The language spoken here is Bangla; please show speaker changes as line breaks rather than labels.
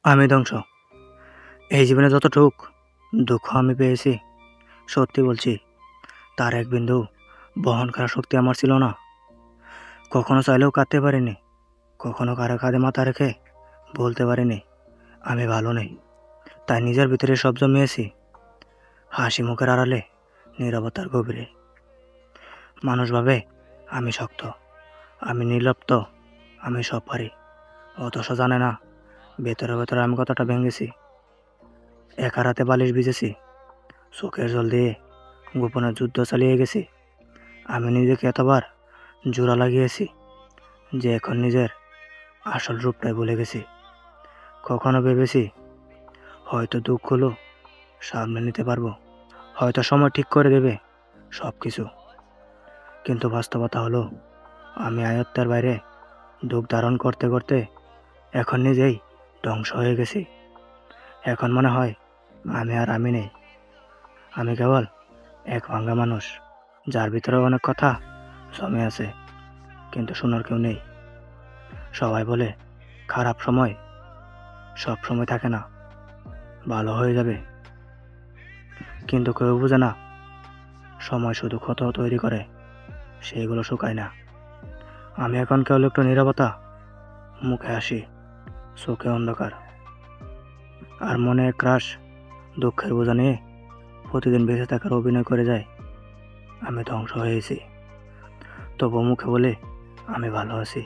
আমি ধ্বংস। এই জীবনে যতটুক দুঃখ আমি পেয়েছি, সত্যি বলছি, তার এক বিন্দু বহন করার শক্তি আমার ছিল না। কখনো চাইলেও কাঁদতে পারিনি, কখনো কারো কাঁধে মাথা রেখে বলতে পারিনি আমি ভালো নেই। তাই নিজের ভিতরে সব জমিয়েছি, হাসি মুখের আড়ালে, নীরবতার গভীরে। মানুষ ভাবে আমি শক্ত, আমি নির্লিপ্ত, আমি সব পারি। অথচ জানে না, ভেতরে ভেতরে আমি কতটা ভেঙেছি। একা রাতে বালিশ ভিজেছি, চোখের জল দিয়ে গোপনে যুদ্ধ চালিয়ে গেছি। আমি নিজেকে এতবার জোড়া লাগিয়েছি যে এখন নিজের আসল রূপটাই ভুলে গেছি। কখনো ভেবেছি হয়তো দুঃখগুলো সামনে নিতে পারবো, হয়তো সময় ঠিক করে দেবে সব কিছু। কিন্তু বাস্তবতা হলো আমি আয়ত্তের বাইরে দুঃখ ধারণ করতে করতে এখন নিজেই ধ্বংস হয়ে গেছি। এখন মনে হয় আমি নেই, আমি কেবল এক ভাঙা মানুষ, যার ভিতরে অনেক কথা জমে আছে, কিন্তু শোনার কেউ নেই। সবাই বলে খারাপ সময় সব সময় থাকে না, ভালো হয়ে যাবে। কিন্তু কেউ বোঝে না, সময় শুধু ক্ষত তৈরি করে, সেগুলো শুকায় না। আমি এখন কেবল একটু নীরবতা, মুখে হাসি, চোখে অন্ধকার, আর মনে ক্রাশ দুঃখের বোঝা নিয়ে প্রতিদিন বেঁচে থাকার অভিনয় করে যায়। আমি ধ্বংস হয়েছি, তবু মুখে বলে আমি ভালো আছি।